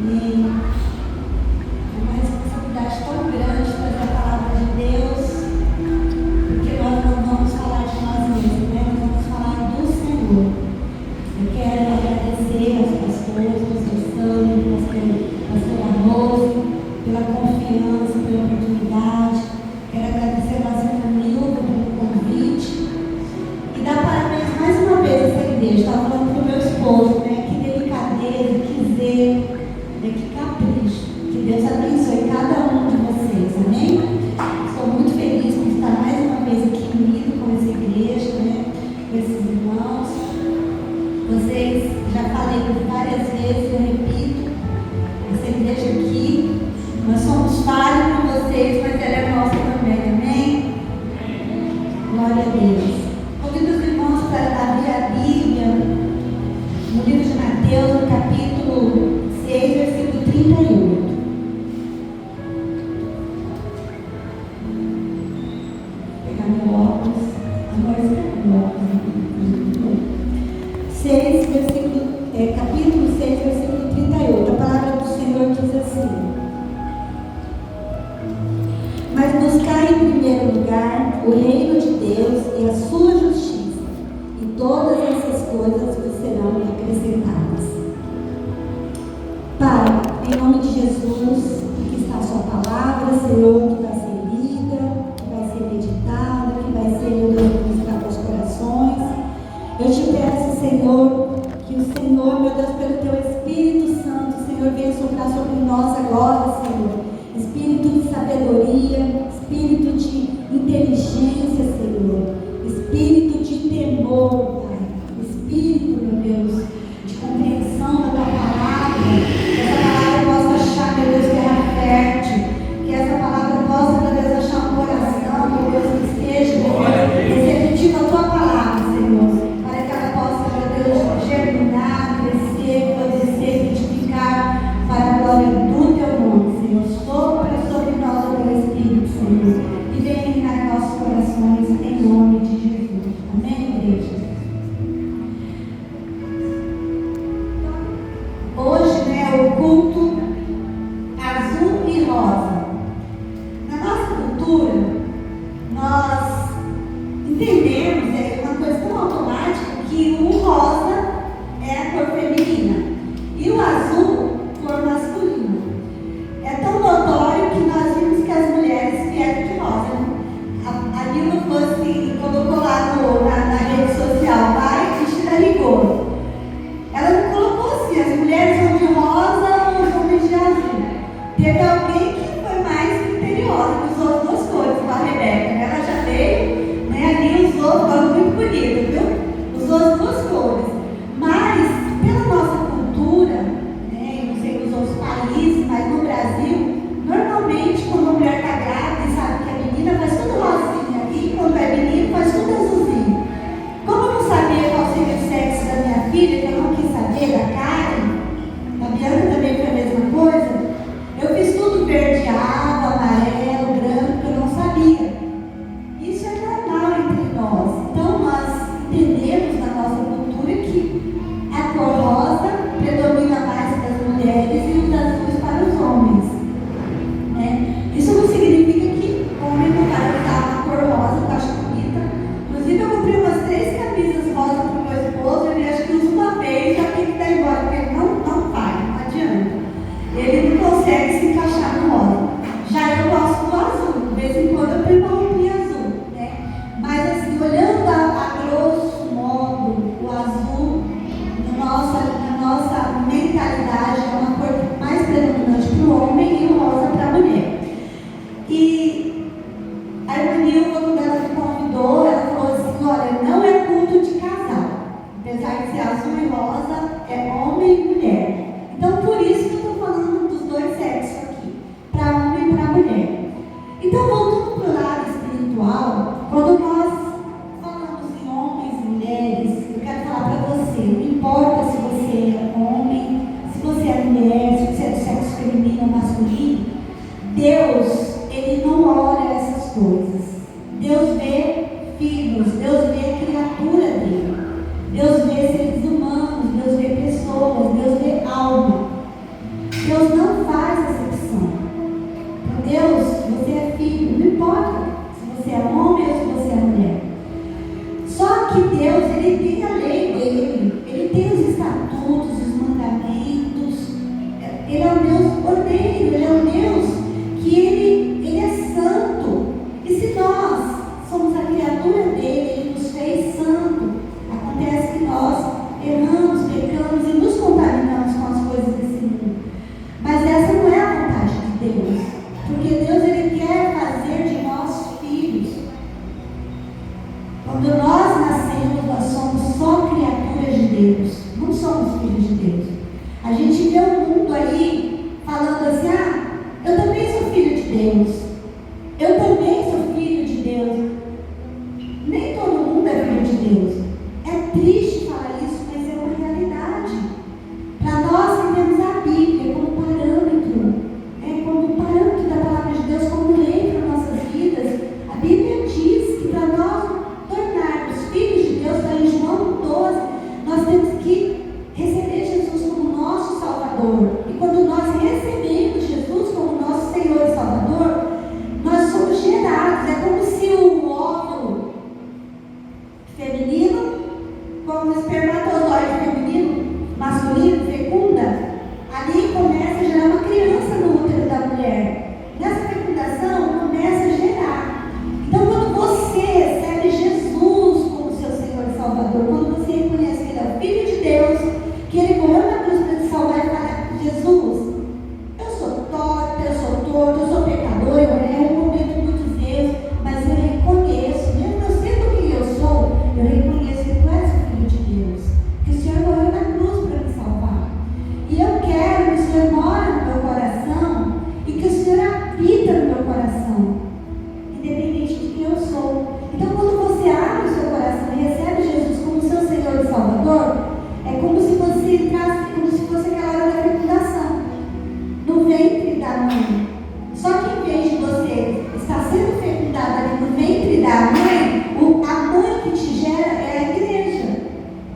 E é uma responsabilidade tão grande trazer a palavra de Deus, porque nós não vamos falar de nós mesmos, né? Nós vamos falar do Senhor. Eu quero agradecer aos pastores, pastor Sandro, pastor Arroso, pela confiança, pela oportunidade. Quero agradecer a nossa Nilva pelo convite. E dar parabéns mais uma vez a essa igreja. Estava falando para o meu esposo, né? Que delicadeza, que zelo, que capricho. Que Deus abençoe cada um de vocês, amém? Estou muito feliz por estar mais uma vez aqui unido com essa igreja, né? Com esses irmãos. Vocês, já falei várias vezes, eu repito, essa igreja aqui, nós somos falhos com vocês, mas ela é nossa também, amém? Glória a Deus. Convido os irmãos para abrir a Bíblia no livro de Mateus, no capítulo 6, versículo 38. Vou pegar meu óculos. Agora está meu óculos. 6, capítulo 6, versículo 38. A palavra do Senhor diz assim: mas buscai em primeiro lugar o reino de Deus e a sua justiça, e todas essas coisas vos serão acrescentadas. Pai, em nome de Jesus, aqui está a sua palavra, Senhor, que vai ser lida, que vai ser meditada, que vai ser, meu Deus, ministrada aos corações. Eu te peço, Senhor, que o Senhor, meu Deus, pelo teu Espírito Santo, Senhor, venha soprar sobre nós agora, Senhor. Espírito de sabedoria, espírito de inteligência, Senhor. Espírito de temor, Pai. Espírito, meu Deus, de compreensão da tua palavra. Que essa palavra possa achar, meu Deus, terra fértil. Que essa palavra possa, meu Deus, achar um coração, meu Deus, que esteja, meu Deus, receptivo à tua palavra, Senhor. Para que ela possa, meu Deus, germinar, crescer, florescer, frutificar para a glória do teu nome, Senhor. Sopra sobre nós o teu Espírito, Senhor, e venha reinar em nossos corações, em nome de Jesus. Amém, igreja? Hoje, né, o culto azul e rosa. Na nossa cultura, nós entendemos, é uma coisa tão automática, que o rosa é a cor feminina e o azul, cor masculina. É tão notório que nós vimos que as mulheres vieram de rosa. A Nilva colocou lá na rede social, vai vestir a rigor. Ela não colocou assim, as mulheres são de rosa ou os homens de azul. Teve alguém que foi mais criteriosa, que usou as duas cores, com a Rebeca. Ela já veio, né, ali usou, ficou muito bonito, viu? Usou as duas cores. Mas, pela nossa cultura, né, não sei nos outros países, mas no Brasil, normalmente quando a mulher está grávida e sabe que a menina faz tudo rosinha ali, quando é menino faz tudo azulzinho. Como eu não sabia qual seria o sexo da minha filha, que eu não quis saber da Karen, a Bianca também foi a mesma coisa, eu fiz tudo verde água, amarelo, branco, que eu não sabia. Isso é normal entre nós. Então nós entendemos na nossa cultura que a cor rosa predomina mais para as mulheres e os azuis para os homens, né? Isso não significa que o homem não vai usar a cor rosa, que eu acho bonita. Inclusive eu comprei umas 3 camisas rosas para o meu esposo, ele acha que usa uma vez e já tem que dar embora, porque ele não vai, não adianta. Ele não consegue se encaixar no rosa. Já eu gosto do azul, de vez em quando eu ponho uma roupinha azul, né? Mas assim, olhando a grosso modo, o azul, na nossa mentalidade, é uma cor mais predominante para o homem e o rosa para a mulher. E a irmã Nilva, quando ela me convidou, ela falou assim: olha, não é culto de casal. Apesar de ser azul e rosa, é homem e mulher. Então, por isso que eu estou falando dos dois sexos aqui, para homem e para mulher. Então, voltando para o lado espiritual, quando nós falamos em homens e mulheres, eu quero falar para você, não importa se você é homem, se você é mulher, se você é do sexo feminino ou masculino, Deus, Ele não olha essas coisas. Deus vê filhos, Deus vê a criatura dele. Deus vê seres humanos, Deus vê pessoas, Deus vê alma. Deus não faz acepção. Para Deus, você é filho, não importa se você é homem ou se você é mulher. Só que Deus, Ele tem a lei dele, Ele tem os estatutos, os mandamentos. Ele é um Deus ordeiro, Ele é um Deus que Ele é santo. E se nós somos a criatura dele, Ele nos fez santo, acontece que nós erramos, pecamos e nos contaminamos com as coisas desse mundo. Mas essa não é a vontade de Deus, porque Deus, Ele quer fazer de nós filhos. Quando nós nascemos, nós somos só criaturas de Deus, não somos filhos de Deus. A gente vê o mundo aí falando assim: ah, eu também sou filho de Deus, eu também sou filho de Deus. Nem todo mundo é filho de Deus. É triste falar isso, mas é uma realidade. Para nós que temos a Bíblia como parâmetro, como parâmetro da palavra de Deus, como lei para nossas vidas, a Bíblia diz que para nós tornarmos filhos de Deus, está em João 12, nós temos que receber Jesus como nosso Salvador. E quando nós recebemos Jesus como nosso Senhor e Salvador, nós somos gerados. É como se o óvulo feminino, como o espermatozoide feminino, masculino, fecunda, ali começa a gerar uma criança no útero da mulher. Nessa fecundação começa a gerar. Então, quando você recebe Jesus como seu Senhor e Salvador, quando você reconhece que Ele é o Filho de Deus, que Ele morreu na cruz para te salvar e falar: Jesus, eu sou torta, eu sou torto, eu sou pecador, eu erro, eu cometo muitos erros, mas eu reconheço, mesmo eu sendo quem eu sou, eu reconheço que Tu és o Filho de Deus, que o Senhor morreu na cruz para me salvar. E eu quero que o Senhor mora no meu coração e que o Senhor habita no meu coração, independente de quem eu sou. Então, quando você abre o seu coração e recebe Jesus como seu Senhor e Salvador, é como se você entrasse, como se fosse aquela hora da fecundação, no ventre da mãe. Só que em vez de você estar sendo fecundado ali no ventre da mãe, a mãe que te gera é a igreja.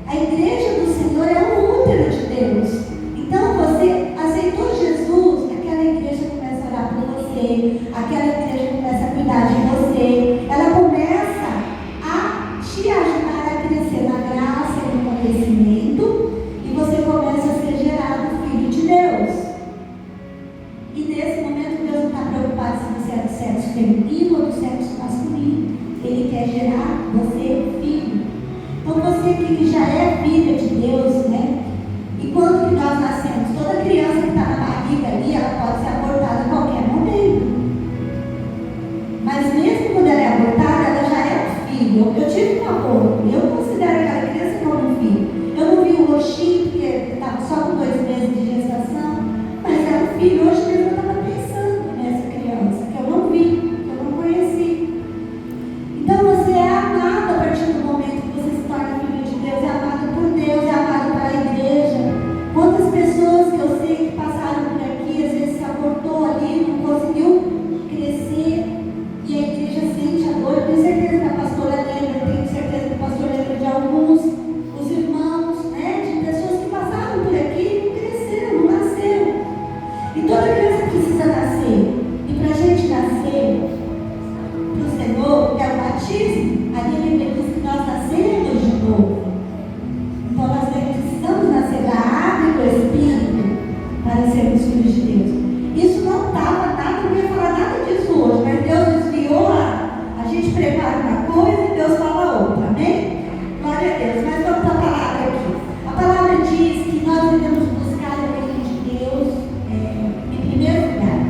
A igreja do Senhor é o útero de Deus. Então você aceitou Jesus, aquela igreja começa a orar por você, aquela igreja começa a cuidar de você, ela começa a te ajudar a crescer na graça e no conhecimento, e você começa a ser gerado filho de Deus. E nesse momento Deus não está preocupado se você é do sexo feminino ou do sexo masculino. Ele quer gerar você filho. Então você aqui que já é filha de Deus, né? E quando que nós nascemos? Toda criança que está na barriga ali, ela pode ser abortada a qualquer momento. Mas mesmo quando ela é abortada, ela já é um filho. Eu tive um aborto, eu considero aquela criança como um filho. Eu não vi o roxinho, porque estava só com 2 meses de gestação, mas era um filho. Hoje mesmo eu estava pensando nessa criança, que eu não vi, que eu não conheci. Então você é amado a partir do momento que você se torna filho de Deus, é amado por Deus, é amado pela igreja. Quantas pessoas que eu sei que passaram por aqui, às vezes se abortou ali, não conseguiu crescer, e a igreja sente a dor. Eu tenho certeza que a pastora lembra, eu tenho certeza que o pastor lembra de alguns, os irmãos, né, de pessoas que passaram por aqui e não cresceram, não nasceram. E toda criança precisa nascer. E para a gente nascer para o Senhor, que é o batismo, a Bíblia diz que nós nascemos de novo. Então nós precisamos nascer da água e do Espírito para sermos filhos de Deus. Isso não estava nada, não ia falar nada disso hoje, mas Deus desviou a gente prepara uma coisa e Deus fala outra, amém? Glória a Deus. Mas vamos para a palavra aqui. A palavra diz que nós devemos buscar o reino de Deus em primeiro lugar.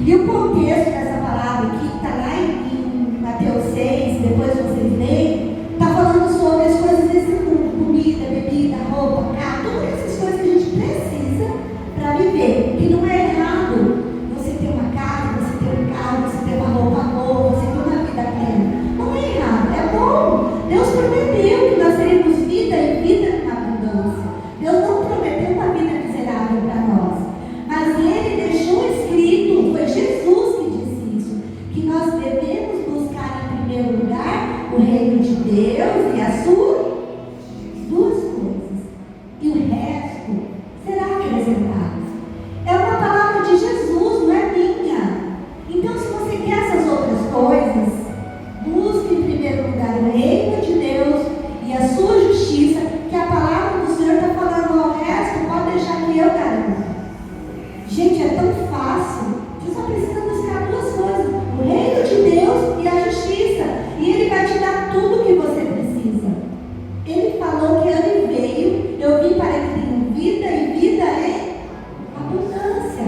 E o contexto dessa palavra aqui, que está lá em Mateus 6, depois vocês leem, está falando sobre as coisas desse mundo: comida, bebida, roupa, carro, todas essas coisas que a gente precisa para viver. Que não é errado você ter uma casa, você ter um carro, você ter uma roupa boa, você ter uma vida plena. Não é errado. Gente, é tão fácil. Você só precisa buscar duas coisas: o reino de Deus e a justiça. E Ele vai te dar tudo o que você precisa. Ele falou que Ele veio, eu vim para que tenham vida e vida em abundância.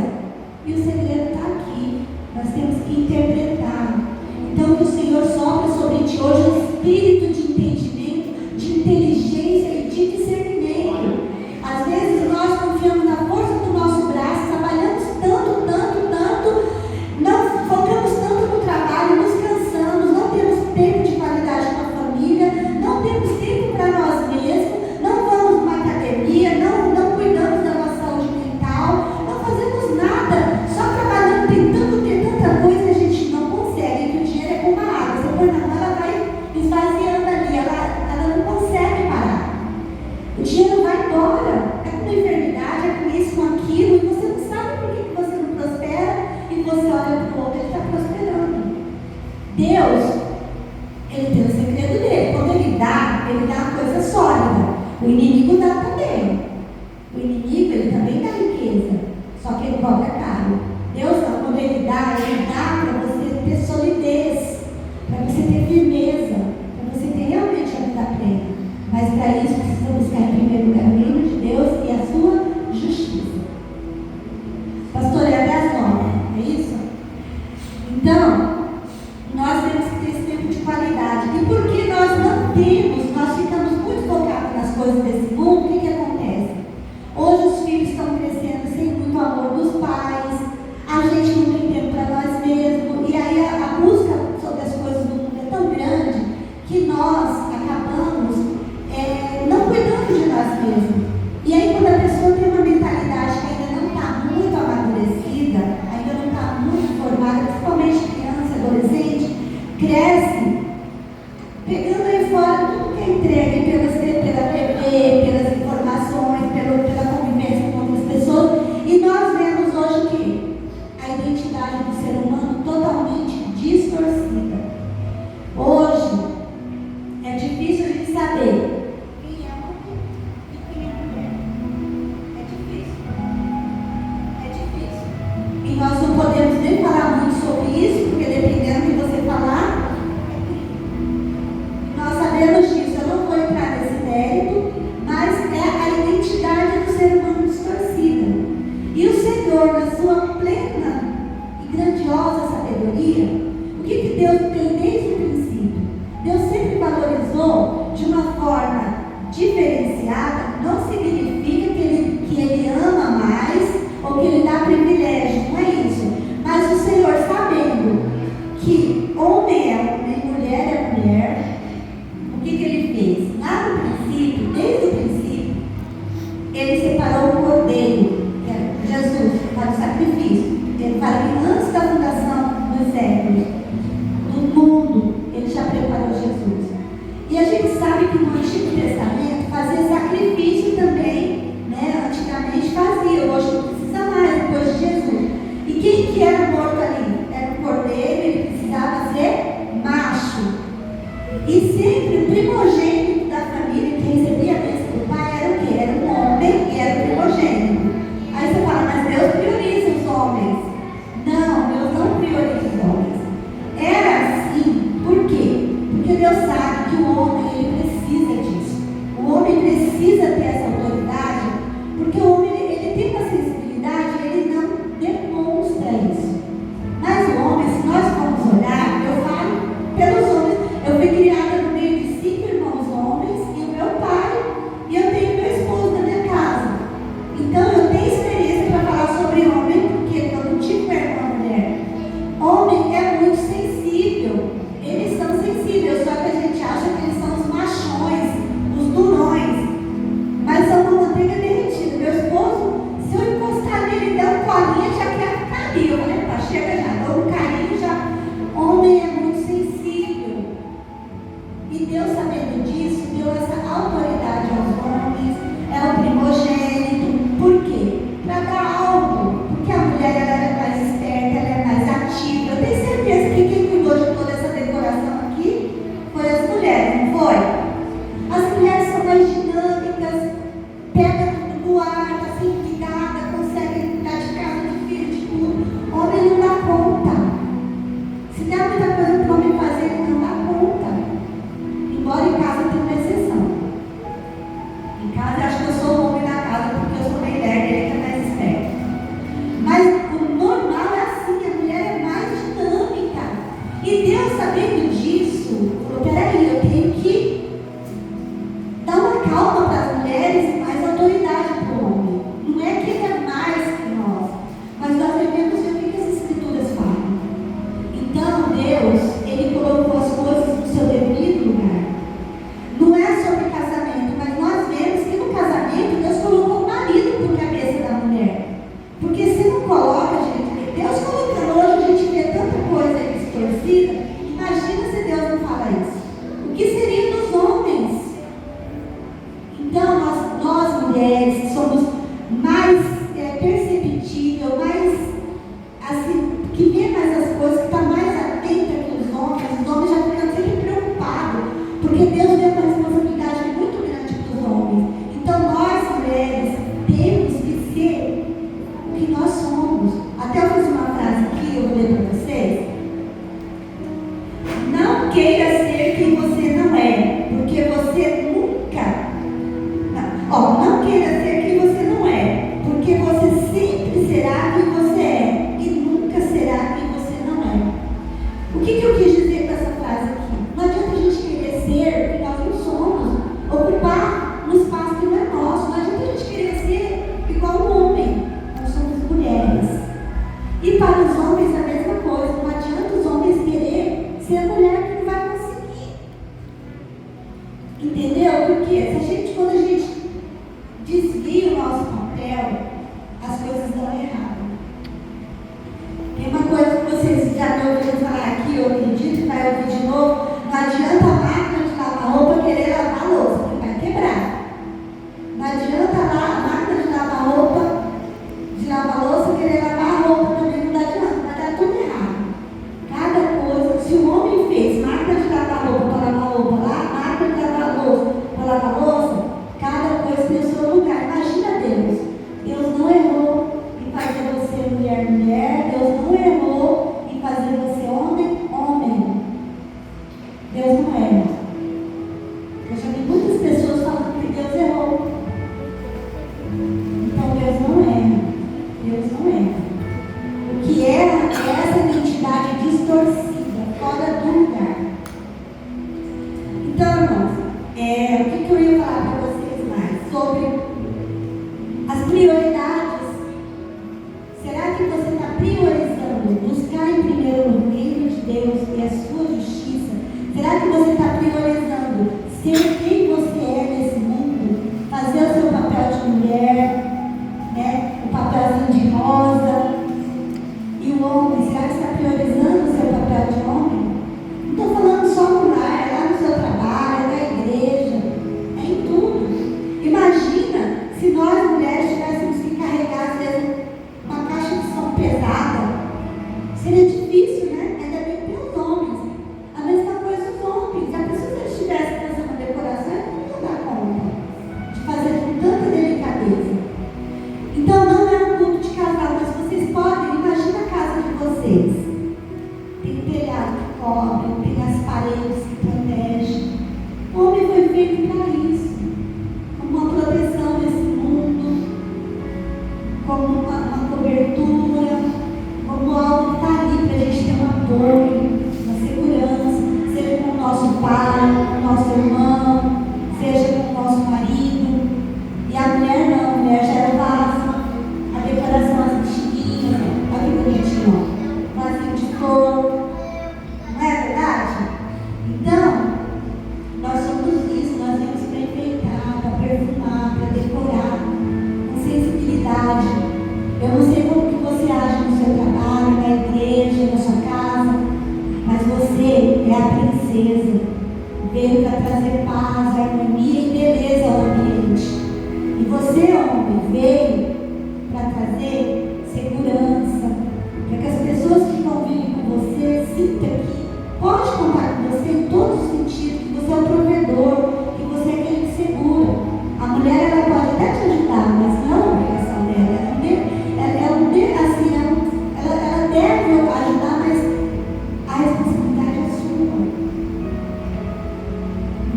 E o segredo está aqui. Nós temos que interpretar. Então que o Senhor sopre sobre ti hoje um espírito de entendimento, de inteligência e de discernimento. Às vezes nós confiamos na força do nosso braço, trabalhamos tanto, não focamos tanto no trabalho, nos cansamos, não temos tempo de qualidade com a família, não temos tempo para nós mesmos, não vamos numa academia, não cuidamos da nossa saúde mental, não fazemos nada, só trabalhando, tentando ter tanta coisa que a gente não consegue, que o dinheiro é como uma água, você põe na mão, ela vai esvaziando ali, ela não consegue parar. O dinheiro vai embora, é com enfermidade, é com isso, com aquilo, e você não sabe por que você não prospera, e você olha para o outro, ele está prosperando. Deus, Ele tem o segredo dele. Quando Ele dá uma coisa sólida. O inimigo dá também. O inimigo, ele também dá riqueza, só que ele cobra caro. Deus não, quando Ele dá para você ter solidez, para você ter firmeza, para você ter realmente a vida plena. Mas para isso precisa buscar em primeiro lugar o reino de Deus e a sua justiça. Pastor, é até as 9, é isso? Então, nós temos que ter esse tempo de qualidade. E porque nós não temos, nós ficamos muito focados nas coisas desse mundo, o que acontece? Hoje os filhos estão crescendo sem muito amor dos pais, a gente não tem tempo para nós mesmos, e aí a busca sobre as coisas do mundo é tão grande que nós acabamos não cuidando de nós mesmos. E aí quando a pessoa tem uma mentalidade que ainda não está muito amadurecida, ainda não está muito formada, principalmente criança, adolescente, cresce pegando aí fora tudo que é entregue pela TV, pelas informações, pela convivência com outras pessoas, e nós vemos hoje que a identidade do ser humano totalmente distorcida. Hoje é difícil a gente saber quem é homem e quem é mulher. É difícil. É difícil. E nós não podemos nem falar muito sobre isso, porque dependendo do que você falar, é crime. Nós sabemos disso, eu não vou entrar nesse mérito, mas é a identidade do ser humano distorcida. E o Senhor, na sua plena e grandiosa sabedoria, o que Deus tem desde o princípio? Deus sempre valorizou de uma forma diferenciada. Não significa que Ele ama mais ou que Ele dá privilégio, não é isso. Mas o Senhor, sabendo que homem é homem, mulher é mulher, o que Ele fez? Lá no princípio, desde o princípio, Ele separou o cordeiro, que era Jesus, para o sacrifício. Ele fala que antes da fundação dos séculos, do mundo, Ele já preparou Jesus. E a gente sabe que no Antigo Testamento fazia sacrifício também, né? Antigamente fazia, hoje não precisa mais, depois de Jesus. E quem que era morto ali? Era o cordeiro, ele precisava ser macho. E sempre o primogênito da família que recebia a bênção do pai era o quê? Era um homem e era o primogênito. Aí você fala, mas Deus prioriza os homens. Não, Deus não prioriza os homens. Era assim, por quê? Porque Deus sabe que o homem, ele precisa disso. O homem precisa ter essa autoridade, porque o homem, ele tem uma sensibilidade, ele não demonstra isso. Mas o homem, se nós formos olhar, eu falo pelos homens, eu fui criada no meio somos. Até eu fiz uma frase aqui, eu vou ler para vocês. Não queira ser quem você não é, porque você nunca. Não queira ser quem você não é, porque você sempre será quem você é e nunca será quem você não é. O que eu quis dizer com essa frase aqui? Não adianta a gente querer ser quem nós não somos, ocupar um espaço que não é nosso. Não adianta a gente querer ser igual um homem. Nós somos mulheres. E para os homens a mesma coisa. Não adianta os homens querer ser a mulher que não vai conseguir. Entendeu? Porque quando a gente desvia o nosso papel, as coisas dão errado. Tem uma coisa que vocês já me ouviram falar aqui, eu acredito que vai ouvir de novo. Não adianta a máquina de lavar roupa querer lavar a louça, porque vai quebrar. Não adianta a máquina de lavar louça querer lavar a roupa também, não adianta, vai dar tudo errado. Cada coisa, se o homem fez máquina de lavar roupa para lavar roupa lá, máquina de lavar louça para lavar louça, cada coisa tem o seu lugar. Imagina Deus. Deus não errou em fazer você mulher, mulher. Deus não errou em fazer você homem, homem. Deus não erra. Eu já vi muitas pessoas falando que Deus errou. Então Deus não erra. Deus não erra. O que erra é essa identidade distorcida, fora do lugar. Então, irmãos, o que eu ia falar para vocês mais? Sobre as prioridades. Será que você está priorizando buscar em primeiro o reino de Deus e a sua justiça? Será que você está priorizando ser quem você é nesse mundo? Fazer o seu papel de mulher, né? O papelzinho de rosa. E o homem, será que você está priorizando o seu papel de homem? Não estou falando só no lar, é lá no seu trabalho, é na igreja, é em tudo. Imagina se nós mulheres tivéssemos que carregar, às vezes, uma caixa de som pesada. Seria difícil, né? Ainda bem que tem os homens. A mesma coisa os homens. Já pensou se eles estivessem fazendo uma decoração, eles não dá conta de fazer com tanta delicadeza. Então não é um culto de casal, mas vocês podem, imagina a casa de vocês. Tem telhado que cobre, tem as paredes que protegem. O homem foi feito para isso, como uma proteção nesse mundo, como uma cobertura, como algo que está ali para a gente ter um apoio, uma segurança, seja com o nosso pai, com o nosso irmão, seja com o nosso marido. E a mulher não, a mulher já era o vaso, a decoração, as bexiguinhas, olha que bonitinho, vasinho de flor, não é verdade? Então, nós somos isso, nós vamos para enfeitar, para perfumar, para decorar, com sensibilidade. Eu não sei como que você age no seu trabalho, na igreja, na sua casa, mas você é a princesa. Veio para trazer paz, harmonia e beleza ao ambiente. E você, homem, veio para trazer segurança, para que as pessoas que convivem com você sintam que pode contar com você em todos os sentidos, que você é o provedor, que você é aquele que segura. A mulher, ela pode até te ajudar, mas não é a obrigação dela. Ela deve ajudar, mas a responsabilidade é sua.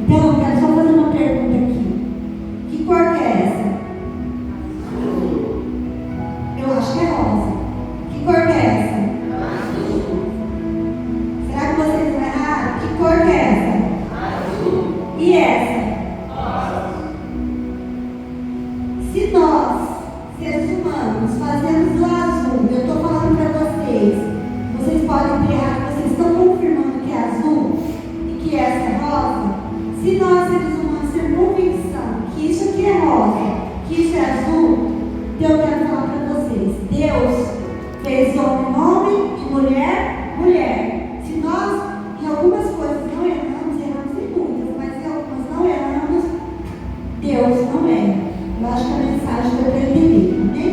Então, eu quero só fazer uma pergunta aqui. Que cor que é essa? Eu acho que é rosa. Que cor que é essa? Será que vocês não erraram? Que cor que é essa? E essa? Se nós, seres humanos, fazemos o azul, eu estou falando para vocês podem ter errado, vocês estão confirmando que é azul e que essa é rosa. Se nós, seres humanos, temos convicção que isso aqui é rosa, que isso é azul, então eu quero falar para vocês: Deus fez homem e mulher, mulher. Se nós, em algumas coisas, não erramos em muitas, mas em algumas não erramos, Deus não erra. Eu acho que a mensagem deu para entender, amém?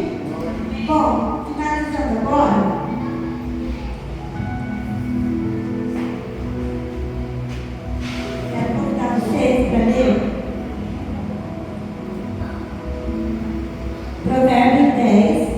Bom, finalizando agora. Quero convidar vocês para ler Provérbios 10,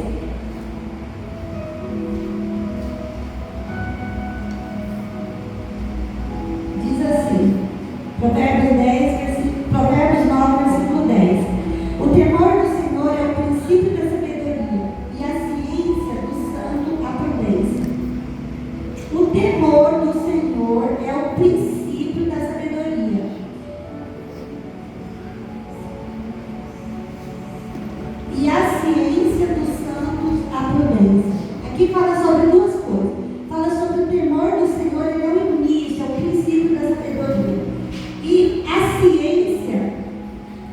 Aqui fala sobre duas coisas. Fala sobre o temor do Senhor, ele é o início, é o princípio da sabedoria. E a ciência,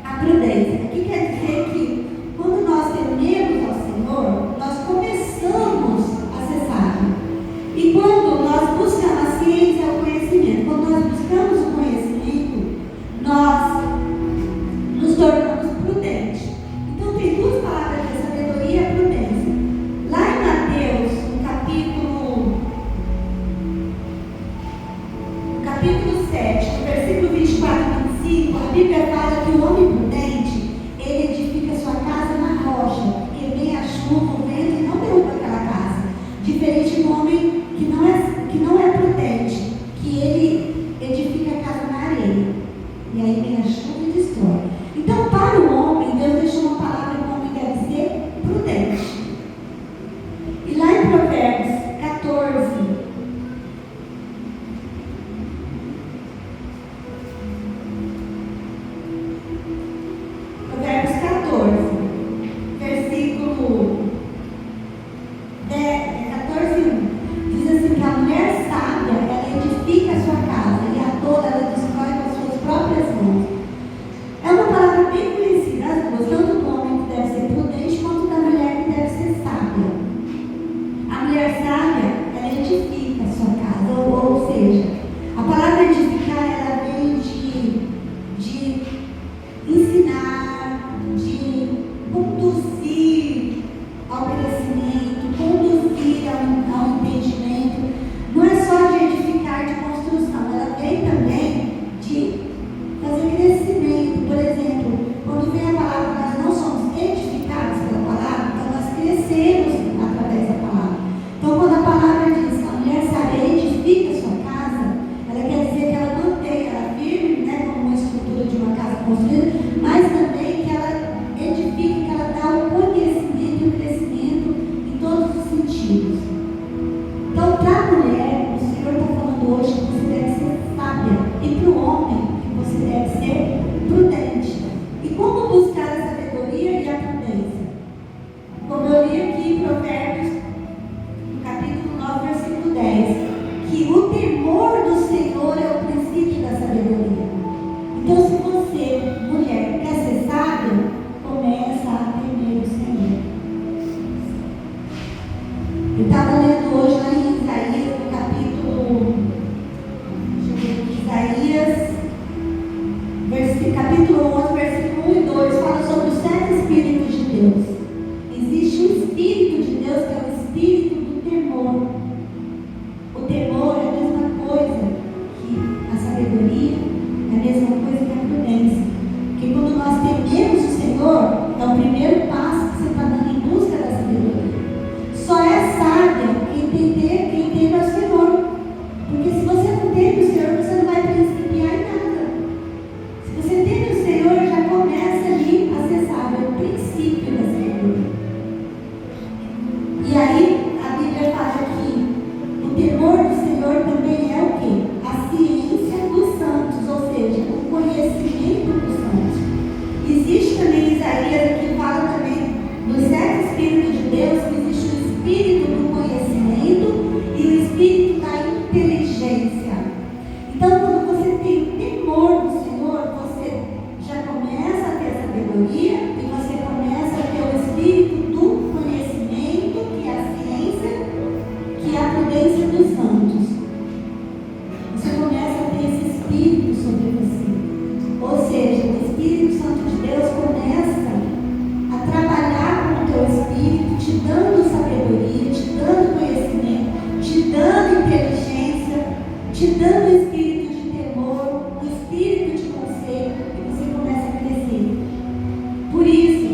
a prudência. Aqui quer dizer que quando nós tememos ao Senhor, nós começamos a ser sábios. E quando nós buscamos a ciência, é o conhecimento. Quando nós buscamos o conhecimento, nós nos tornamos prudentes. Então tem duas palavras aqui, sabedoria e prudência. Lá em Mateus, no capítulo 7, no versículo 24 e 25, a Bíblia fala que o homem prudente, ele edifica sua casa na rocha, e vem a chuva, o vento e não derruba aquela casa. Diferente do homem que não é prudente, que ele edifica a casa na areia. E aí vem a chuva e destrói. Então, para o homem, Deus deixou uma palavra que o homem deve ser prudente. E lá em Provérbios 14, versículo 14:1, diz assim que a mulher sábia, ela edifica a sua casa, e a tola ela destrói com as suas próprias mãos. É uma palavra bem conhecida, as duas, tanto do homem que deve ser prudente, quanto da mulher que deve ser sábia. A mulher sábia, ela edifica a sua casa, ou seja, a palavra edificar, ela vem de ensinar, de conduzir ao crescimento, conduzir ao entendimento. Não é só de edificar, de construção, ela vem também de fazer crescimento. Por exemplo, quando vem a palavra, nós não somos edificados pela palavra, então nós crescemos através da palavra. Então, quando a palavra diz que a mulher sábia edifica a sua casa, ela quer dizer que ela mantém ela firme, né, como uma estrutura de uma casa construída, mas também que ela edifica, que ela dá o conhecimento e o crescimento em todos os sentidos. Então, para a mulher, o Senhor está falando hoje que você deve ser sábia, e para o homem, que você deve ser prudente. E como buscar a sabedoria e a prudência? Como eu li aqui em Provérbios, no capítulo 9, versículo 10, que o temor do Senhor é o princípio da sabedoria. Então, se você, mulher, quer ser sábia, começa a temer o Senhor. Eu estava lendo hoje lá em Isaías, no capítulo, capítulo 11, versículo 1 e 2, fala sobre os 7 Espíritos de Deus. Existe um Espírito de Deus que é o Espírito do temor. O temor é a mesma coisa que a sabedoria, é a mesma coisa que a prudência. Porque quando nós tememos o Senhor, é o primeiro passo que você está dando em busca da sabedoria. Só é sábia quem teme ao Senhor. Porque se você não teme o Senhor, você não vai principiar em nada. Se você teme o Senhor, já começa ali a ser sábio, é o princípio da sabedoria. E aí, a Bíblia fala que o temor do Senhor também é o quê? A ciência dos santos, ou seja, o conhecimento dos santos. Existe também Isaías que fala também dos 7 Espíritos de Deus, que existe o Espírito do conhecimento e o Espírito da inteligência. Então, quando você tem o temor do Senhor, você já começa a ter sabedoria e você começa a ter o Espírito do conhecimento, que é a ciência, que é a prudência dos santos. Você começa a ter esse Espírito sobre você. Ou seja, o Espírito Santo de Deus começa a trabalhar com o teu Espírito, te dando sabedoria, te dando conhecimento, te dando inteligência, te dando o Espírito de temor, o Espírito de conselho, e você começa a crescer. Por isso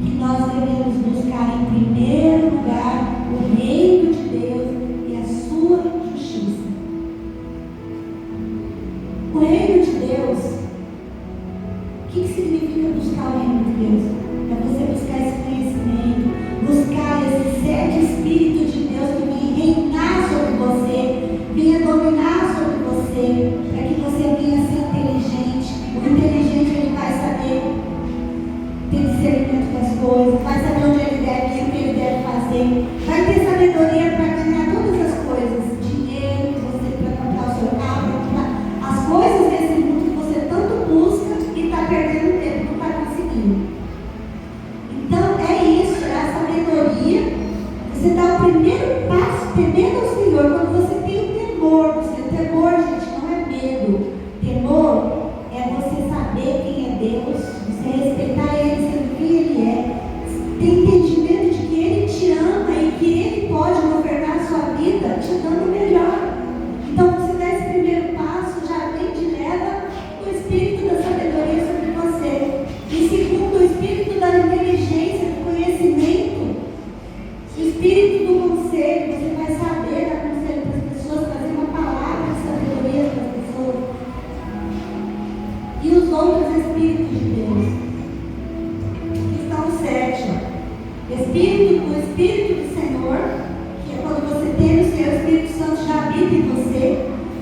que nós devemos buscar em primeiro lugar o reino de Deus e a Vai ter sabedoria para ganhar todas as coisas. Dinheiro, você para comprar o seu carro, para comprar as coisas desse mundo que você tanto busca e está perdendo tempo, não está conseguindo. Então é isso, é a sabedoria. Você dá o primeiro passo temendo ao Senhor. Quando você tem o temor, temor, gente, não é medo. Temor é você saber quem é Deus, você respeitar Ele, sendo quem Ele é, ter entendimento de que Ele te ama e que Ele pode governar a sua vida te dando o melhor. Então você dá esse primeiro passo, já vem de leva o Espírito da sabedoria sobre você. E segundo, o Espírito da inteligência, do conhecimento, o Espírito do conselho. Você vai saber dar conselho para as pessoas, trazer uma palavra de sabedoria para as pessoas. E os outros Espíritos de Deus, que estão os 7, o Espírito do Senhor, que é quando você tem o Senhor, o Espírito Santo já habita em você,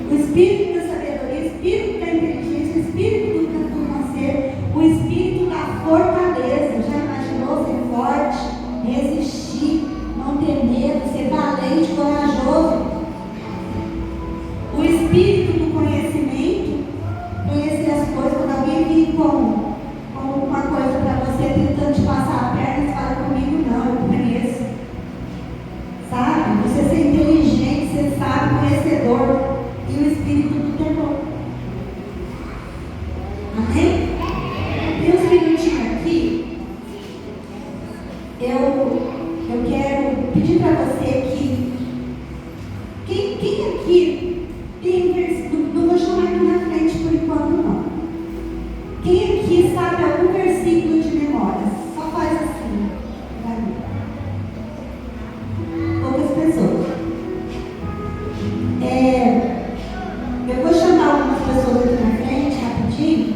o Espírito da sabedoria, o Espírito da inteligência, o Espírito do conselho, o Espírito da fortaleza. Já imaginou ser forte, resistir, não ter medo, ser valente, corajoso? O Espírito do conhecimento, conhecer as coisas. Quando alguém vir com uma coisa para você tentando te passar a perna, você fala comigo, não, eu conheço. Sabe? Você ser inteligente, ser sábio, conhecedor. E o Espírito do temor. Amém? Tem uns minutinhos aqui. Eu quero pedir para você que quem aqui tem um versículo, não vou chamar aqui na frente por enquanto não. Quem aqui sabe algum versículo de memória? Só faz assim. Vai ver. Poucas pessoas. Eu vou chamar algumas pessoas aqui na frente, rapidinho.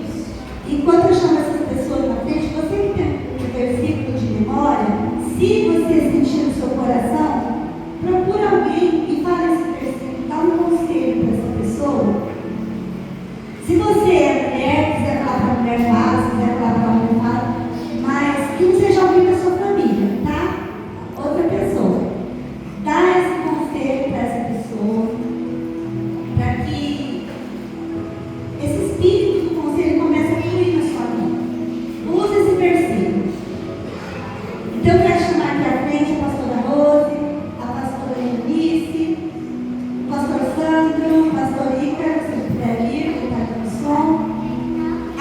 Enquanto eu chamo essas pessoas na frente, você que tem um versículo de memória, se você sentir no seu coração, procura alguém e fala esse versículo, dá um conselho para essa pessoa. Se você é mulher, quiser falar para a mulher, fala. Se quiser falar para a mulher, fala. Mas que não seja alguém da sua família, tá? Outra pessoa. Dá esse conselho para essa pessoa, para que esse espírito do conselho comece a fluir na sua vida. Use esse versículo. Então eu quero chamar aqui à frente a pastora Rose, a pastora Eunice, o pastor Sandro, o pastor Ícaro, se ele puder vir, ele está com o som.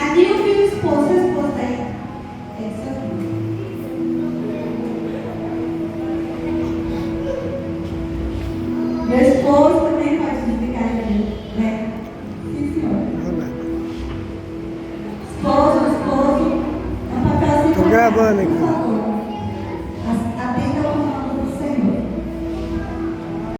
A Nilva e o esposo está aí. Essa. Meu esposo também pode desligar aqui, né? Sim, senhor. Esposo, é um papelzinho. Estou gravando aqui.